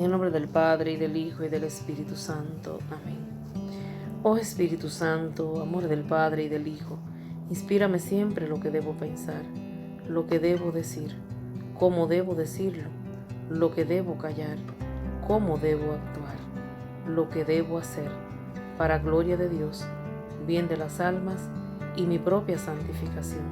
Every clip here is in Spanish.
En el nombre del Padre, y del Hijo, y del Espíritu Santo. Amén. Oh Espíritu Santo, amor del Padre y del Hijo, inspírame siempre lo que debo pensar, lo que debo decir, cómo debo decirlo, lo que debo callar, cómo debo actuar, lo que debo hacer, para gloria de Dios, bien de las almas y mi propia santificación.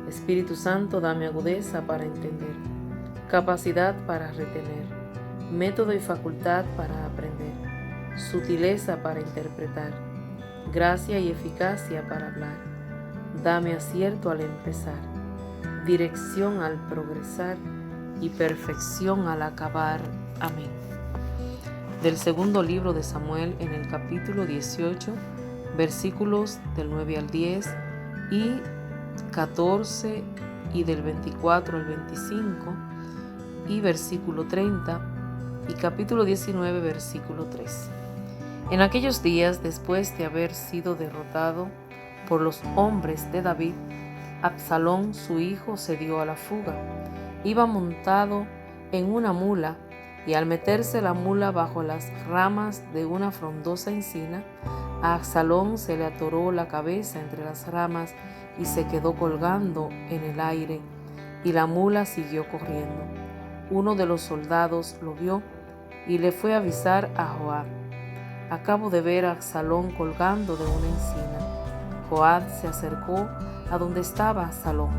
Espíritu Santo, dame agudeza para entender, capacidad para retener, método y facultad para aprender, sutileza para interpretar, gracia y eficacia para hablar. Dame acierto al empezar, dirección al progresar y perfección al acabar. Amén. Del segundo libro de Samuel, en el capítulo 18, versículos del 9 al 10 y 14 y del 24 al 25 y versículo 30 y capítulo 19, versículo 3. En aquellos días, después de haber sido derrotado por los hombres de David, Absalón, su hijo, se dio a la fuga. Iba montado en una mula, y al meterse la mula bajo las ramas de una frondosa encina, a Absalón se le atoró la cabeza entre las ramas y se quedó colgando en el aire, y la mula siguió corriendo. Uno de los soldados lo vio y le fue a avisar a Joab: acabo de ver a Absalón colgando de una encina. Joab se acercó a donde estaba Absalón,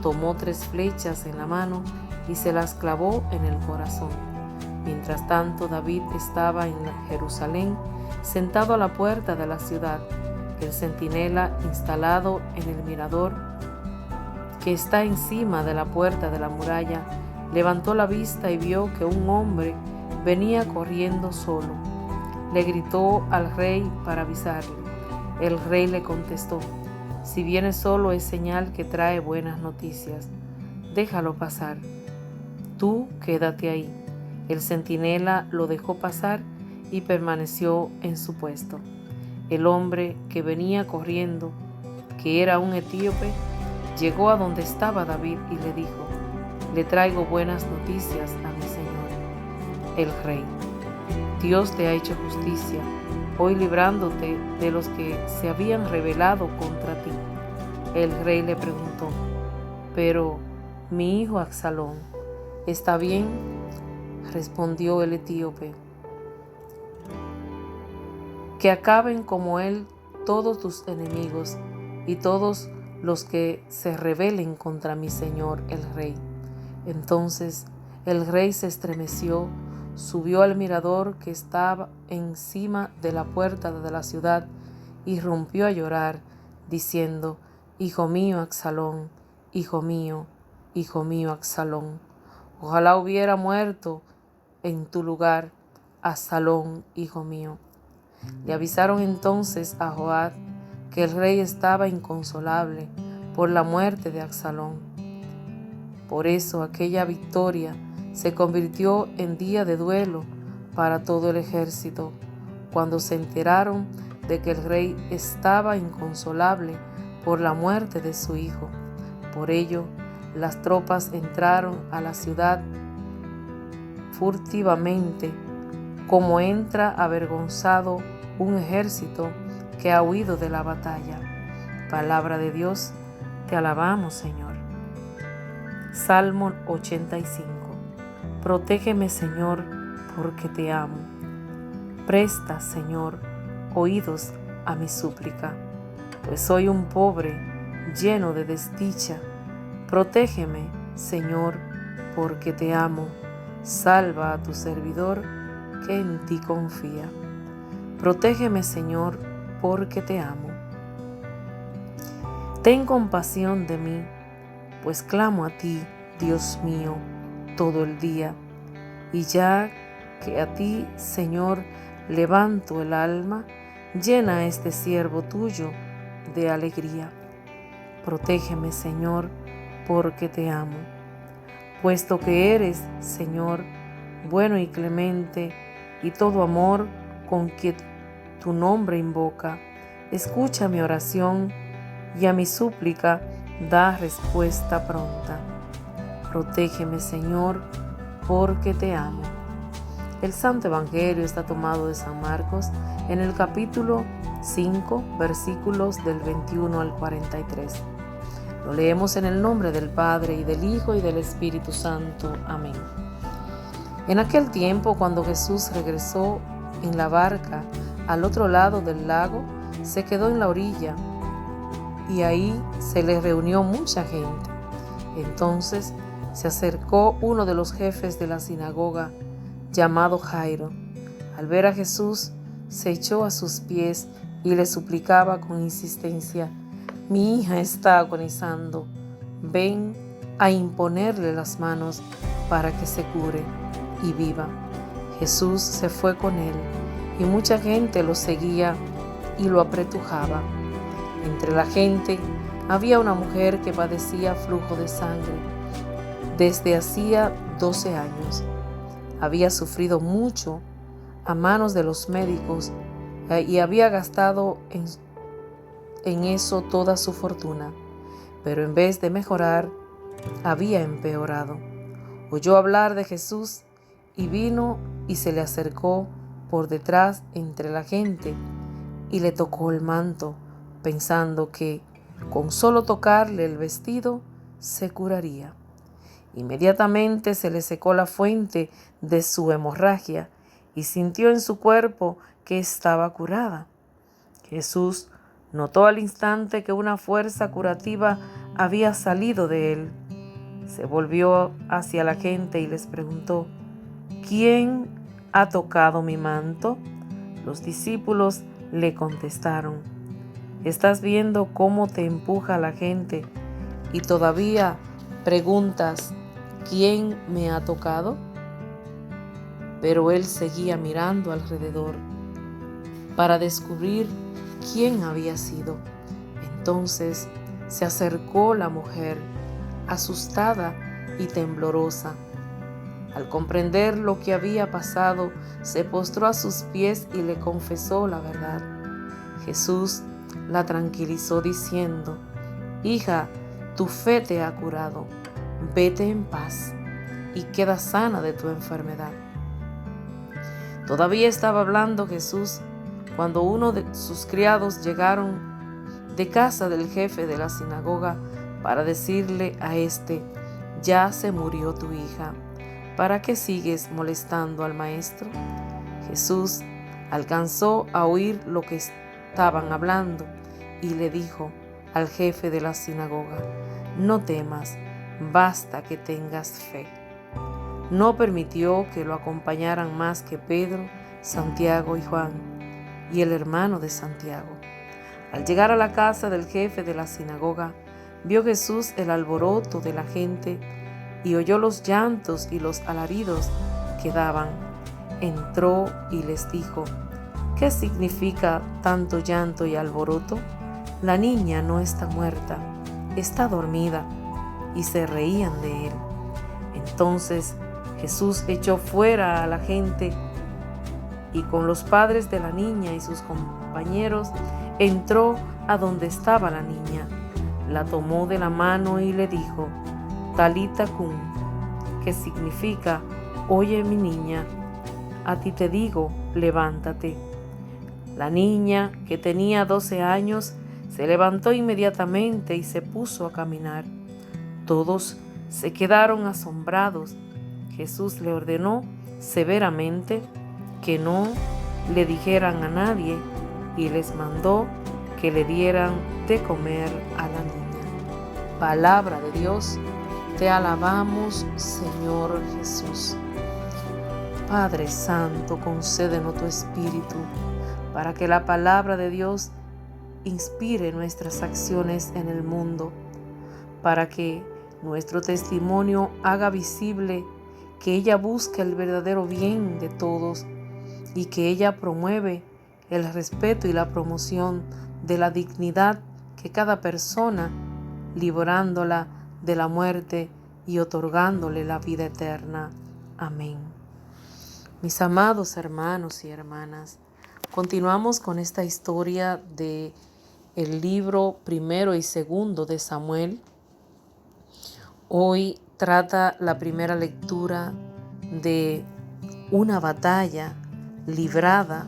tomó 3 flechas en la mano y se las clavó en el corazón. Mientras tanto, David estaba en Jerusalén, sentado a la puerta de la ciudad. El centinela, instalado en el mirador que está encima de la puerta de la muralla, levantó la vista y vio que un hombre venía corriendo solo. Le gritó al rey para avisarle. El rey le contestó: si viene solo es señal que trae buenas noticias. Déjalo pasar. Tú quédate ahí. El centinela lo dejó pasar y permaneció en su puesto. El hombre que venía corriendo, que era un etíope, llegó a donde estaba David y le dijo: le traigo buenas noticias a mi señor el rey. Dios te ha hecho justicia, hoy librándote de los que se habían rebelado contra ti. El rey le preguntó: pero mi hijo Absalón ¿está bien? Respondió el etíope: que acaben como él todos tus enemigos y todos los que se rebelen contra mi señor el rey. Entonces el rey se estremeció, subió al mirador que estaba encima de la puerta de la ciudad y rompió a llorar, diciendo: hijo mío Absalón, hijo mío Absalón, ojalá hubiera muerto en tu lugar, Absalón, hijo mío. Le avisaron entonces a Joab que el rey estaba inconsolable por la muerte de Absalón. Por eso aquella victoria se convirtió en día de duelo para todo el ejército, cuando se enteraron de que el rey estaba inconsolable por la muerte de su hijo. Por ello, las tropas entraron a la ciudad furtivamente, como entra avergonzado un ejército que ha huido de la batalla. Palabra de Dios, te alabamos, Señor. Salmo 85. Protégeme, Señor, porque te amo. Presta, Señor, oídos a mi súplica, pues soy un pobre, lleno de desdicha. Protégeme, Señor, porque te amo. Salva a tu servidor, que en ti confía. Protégeme, Señor, porque te amo. Ten compasión de mí, pues clamo a ti, Dios mío, todo el día. Y ya que a ti, Señor, levanto el alma, llena a este siervo tuyo de alegría. Protégeme, Señor, porque te amo. Puesto que eres, Señor, bueno y clemente, y todo amor con que tu nombre invoca, escucha mi oración y a mi súplica da respuesta pronta. Protégeme, Señor, porque te amo. El Santo Evangelio está tomado de San Marcos en el capítulo 5, versículos del 21 al 43. Lo leemos en el nombre del Padre, y del Hijo, y del Espíritu Santo. Amén. En aquel tiempo, cuando Jesús regresó en la barca al otro lado del lago, se quedó en la orilla, y ahí se le reunió mucha gente. Entonces se acercó uno de los jefes de la sinagoga, llamado Jairo. Al ver a Jesús, se echó a sus pies y le suplicaba con insistencia: «Mi hija está agonizando. Ven a imponerle las manos para que se cure y viva». Jesús se fue con él, y mucha gente lo seguía y lo apretujaba. Entre la gente había una mujer que padecía flujo de sangre desde hacía 12 años. Había sufrido mucho a manos de los médicos y había gastado en eso toda su fortuna, pero en vez de mejorar, había empeorado. Oyó hablar de Jesús y vino y se le acercó por detrás entre la gente y le tocó el manto, pensando que con solo tocarle el vestido se curaría. Inmediatamente se le secó la fuente de su hemorragia y sintió en su cuerpo que estaba curada. Jesús notó al instante que una fuerza curativa había salido de él. Se volvió hacia la gente y les preguntó: «¿Quién ha tocado mi manto?». Los discípulos le contestaron: «¿Estás viendo cómo te empuja la gente y todavía preguntas: ¿quién me ha tocado?». Pero él seguía mirando alrededor para descubrir quién había sido. Entonces se acercó la mujer, asustada y temblorosa. Al comprender lo que había pasado, se postró a sus pies y le confesó la verdad. Jesús la tranquilizó diciendo: «Hija, tu fe te ha curado. Vete en paz y queda sana de tu enfermedad». Todavía estaba hablando Jesús cuando uno de sus criados llegaron de casa del jefe de la sinagoga para decirle a éste: «Ya se murió tu hija. ¿Para qué sigues molestando al maestro?». Jesús alcanzó a oír lo que estaban hablando y le dijo al jefe de la sinagoga: «No temas, basta que tengas fe». No permitió que lo acompañaran más que Pedro, Santiago y Juan, y el hermano de Santiago. Al llegar a la casa del jefe de la sinagoga, vio Jesús el alboroto de la gente y oyó los llantos y los alaridos que daban. Entró y les dijo: «¿Qué significa tanto llanto y alboroto? La niña no está muerta, está dormida». Y se reían de él. Entonces Jesús echó fuera a la gente y con los padres de la niña y sus compañeros entró a donde estaba la niña. La tomó de la mano y le dijo: «Talita cum», que significa: «Oye, mi niña, a ti te digo, levántate». La niña, que tenía 12 años, se levantó inmediatamente y se puso a caminar. Todos se quedaron asombrados. Jesús le ordenó severamente que no le dijeran a nadie y les mandó que le dieran de comer a la niña. Palabra de Dios, te alabamos, Señor Jesús. Padre Santo, concédenos tu Espíritu para que la palabra de Dios inspire nuestras acciones en el mundo, para que nuestro testimonio haga visible que ella busca el verdadero bien de todos y que ella promueve el respeto y la promoción de la dignidad que cada persona, librándola de la muerte y otorgándole la vida eterna. Amén. Mis amados hermanos y hermanas, continuamos con esta historia de el libro primero y segundo de Samuel. Hoy trata la primera lectura de una batalla librada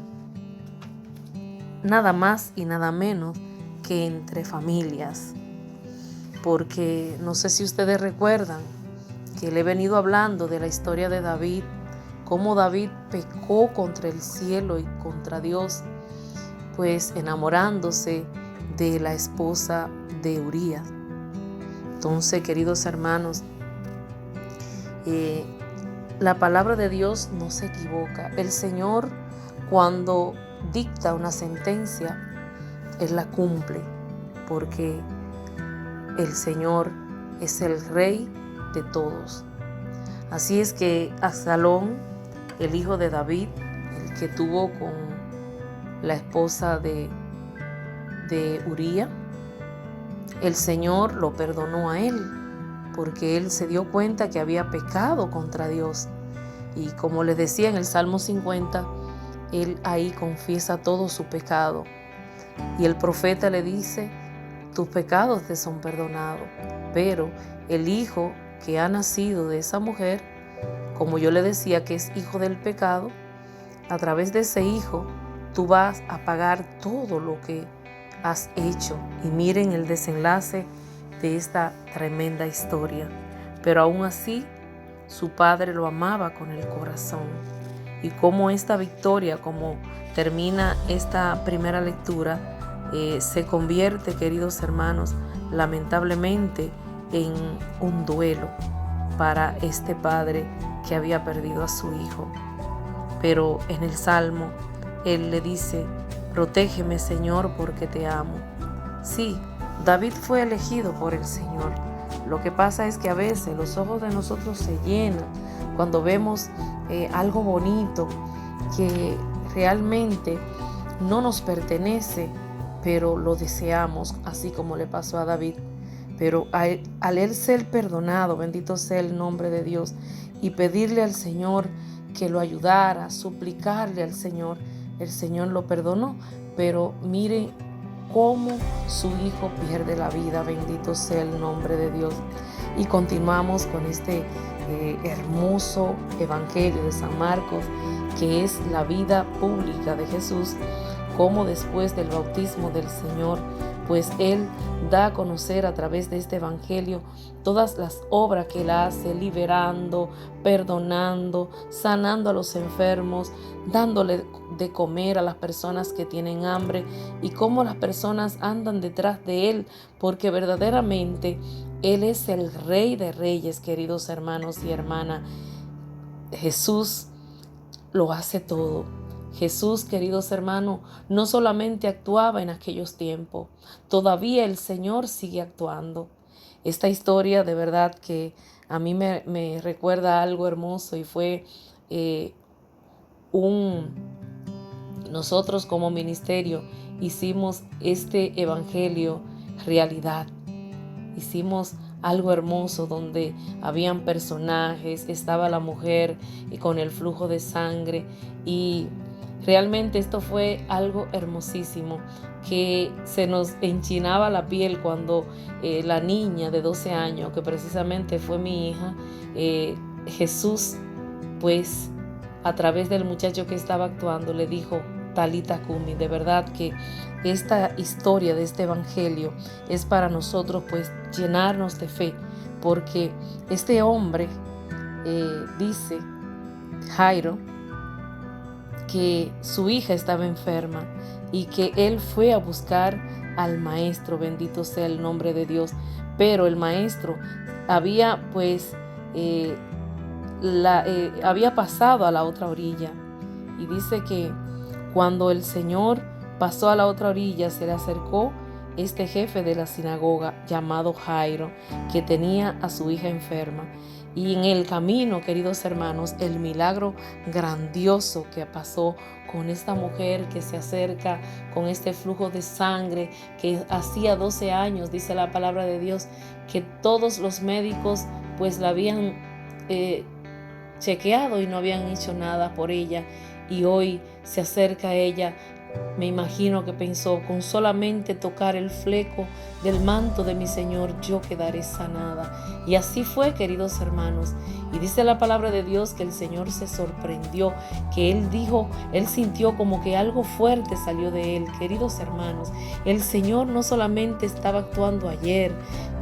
nada más y nada menos que entre familias. Porque no sé si ustedes recuerdan que le he venido hablando de la historia de David, cómo David pecó contra el cielo y contra Dios, pues enamorándose de la esposa de Urías. Entonces, queridos hermanos, la palabra de Dios no se equivoca. El Señor, cuando dicta una sentencia, Él la cumple, porque el Señor es el Rey de todos. Así es que Absalón, el hijo de David, el que tuvo con la esposa de Uría, el Señor lo perdonó a él, porque él se dio cuenta que había pecado contra Dios. Y como les decía en el Salmo 50, él ahí confiesa todo su pecado. Y el profeta le dice: tus pecados te son perdonados. Pero el hijo que ha nacido de esa mujer, como yo le decía que es hijo del pecado, a través de ese hijo tú vas a pagar todo lo que has hecho. Y miren el desenlace de esta tremenda historia. Pero aún así, su padre lo amaba con el corazón. Y como esta victoria, como termina esta primera lectura, se convierte, queridos hermanos, lamentablemente en un duelo para este padre que había perdido a su hijo. Pero en el Salmo, él le dice: protégeme, Señor, porque te amo. Sí, David fue elegido por el Señor. Lo que pasa es que a veces los ojos de nosotros se llenan cuando vemos algo bonito que realmente no nos pertenece, pero lo deseamos, así como le pasó a David. Pero al él ser perdonado, bendito sea el nombre de Dios, y pedirle al Señor que lo ayudara, suplicarle al Señor, el Señor lo perdonó. Pero miren cómo su hijo pierde la vida, bendito sea el nombre de Dios. Y continuamos con este hermoso evangelio de San Marcos, que es la vida pública de Jesús, como después del bautismo del Señor, pues Él da a conocer a través de este evangelio todas las obras que Él hace, liberando, perdonando, sanando a los enfermos, dándole de comer a las personas que tienen hambre, y cómo las personas andan detrás de Él, porque verdaderamente Él es el Rey de Reyes, queridos hermanos y hermanas. Jesús lo hace todo. Jesús, queridos hermanos, no solamente actuaba en aquellos tiempos, todavía el Señor sigue actuando. Esta historia de verdad que a mí me recuerda algo hermoso, y fue nosotros como ministerio hicimos este evangelio realidad. Hicimos algo hermoso donde habían personajes, estaba la mujer con el flujo de sangre, y realmente esto fue algo hermosísimo, que se nos enchinaba la piel cuando la niña de 12 años, que precisamente fue mi hija, Jesús, pues a través del muchacho que estaba actuando, le dijo: Talita Kumi. De verdad que esta historia de este evangelio es para nosotros, pues, llenarnos de fe, porque este hombre dice, Jairo, que su hija estaba enferma y que él fue a buscar al maestro, bendito sea el nombre de Dios. Pero el maestro había pues había pasado a la otra orilla, y dice que cuando el Señor pasó a la otra orilla, se le acercó este jefe de la sinagoga llamado Jairo, que tenía a su hija enferma. Y en el camino, queridos hermanos, el milagro grandioso que pasó con esta mujer que se acerca con este flujo de sangre, que hacía 12 años, dice la palabra de Dios, que todos los médicos pues la habían chequeado y no habían hecho nada por ella. Y hoy se acerca a ella Me imagino que pensó, con solamente tocar el fleco del manto de mi Señor, yo quedaré sanada. Y así fue, queridos hermanos. Y dice la palabra de Dios que el Señor se sorprendió, que Él dijo, Él sintió como que algo fuerte salió de Él. Queridos hermanos, el Señor no solamente estaba actuando ayer,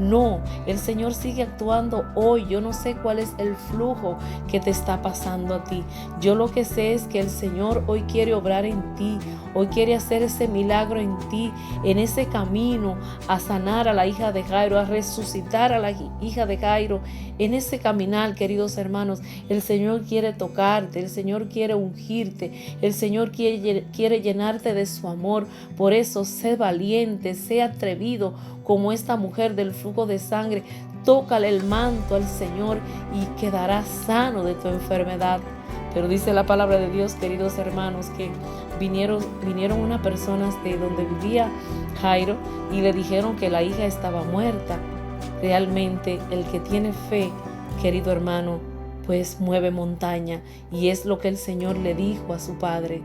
no, el Señor sigue actuando hoy. Yo no sé cuál es el flujo que te está pasando a ti. Yo lo que sé es que el Señor hoy quiere obrar en ti, hoy quiere hacer ese milagro en ti, en ese camino a sanar a la hija de Jairo, a resucitar a la hija de Jairo, en ese caminar, queridos hermanos. El Señor quiere tocarte, el Señor quiere ungirte, el Señor quiere llenarte de su amor. Por eso, sé valiente, sé atrevido como esta mujer del flujo de sangre. Tócale el manto al Señor y quedarás sano de tu enfermedad. Pero dice la palabra de Dios, queridos hermanos, que vinieron unas personas de donde vivía Jairo y le dijeron que la hija estaba muerta. Realmente el que tiene fe, querido hermano, pues mueve montaña, y es lo que el Señor le dijo a su padre.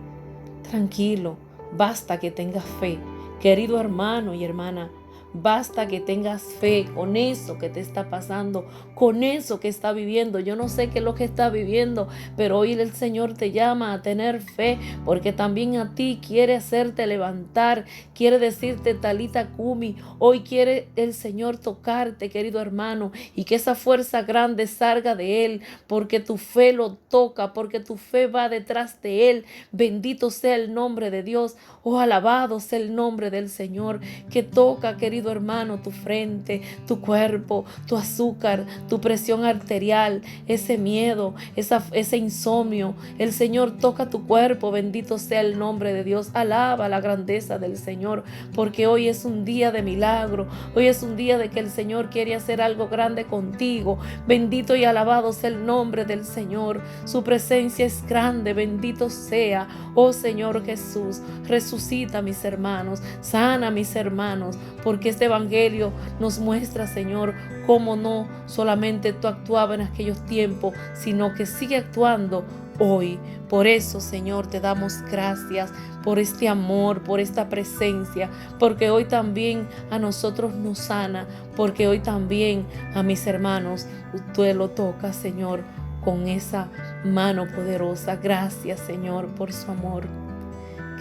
Tranquilo, basta que tengas fe, querido hermano y hermana. Basta que tengas fe con eso que te está pasando, con eso que está viviendo. Yo no sé qué es lo que está viviendo, pero hoy el Señor te llama a tener fe, porque también a ti quiere hacerte levantar, quiere decirte Talita Kumi. Hoy quiere el Señor tocarte, querido hermano, y que esa fuerza grande salga de Él, porque tu fe lo toca, porque tu fe va detrás de Él. Bendito sea el nombre de Dios. Oh, alabado sea el nombre del Señor, que toca, querido hermano, tu frente, tu cuerpo, tu azúcar, tu presión arterial, ese miedo, ese insomnio. El Señor toca tu cuerpo. Bendito sea el nombre de Dios. Alaba la grandeza del Señor, porque hoy es un día de milagro. Hoy es un día de que el Señor quiere hacer algo grande contigo. Bendito y alabado sea el nombre del Señor. Su presencia es grande. Bendito sea, oh Señor Jesús. Resucita a mis hermanos, sana a mis hermanos, porque este evangelio nos muestra, Señor, cómo no solamente tú actuabas en aquellos tiempos, sino que sigue actuando hoy. Por eso, Señor, te damos gracias por este amor, por esta presencia, porque hoy también a nosotros nos sana, porque hoy también a mis hermanos tú lo tocas, Señor, con esa mano poderosa. Gracias, Señor, por su amor.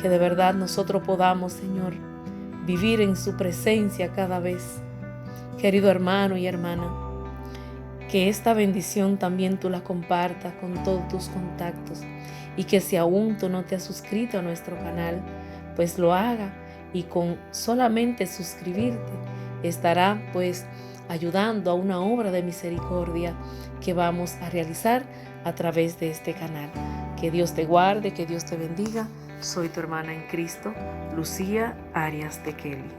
Que de verdad nosotros podamos, Señor, vivir en su presencia cada vez. Querido hermano y hermana, que esta bendición también tú la compartas con todos tus contactos, y que si aún tú no te has suscrito a nuestro canal, pues lo haga, y con solamente suscribirte estará pues ayudando a una obra de misericordia que vamos a realizar a través de este canal. Que Dios te guarde, que Dios te bendiga. Soy tu hermana en Cristo, Lucía Arias de Kelly.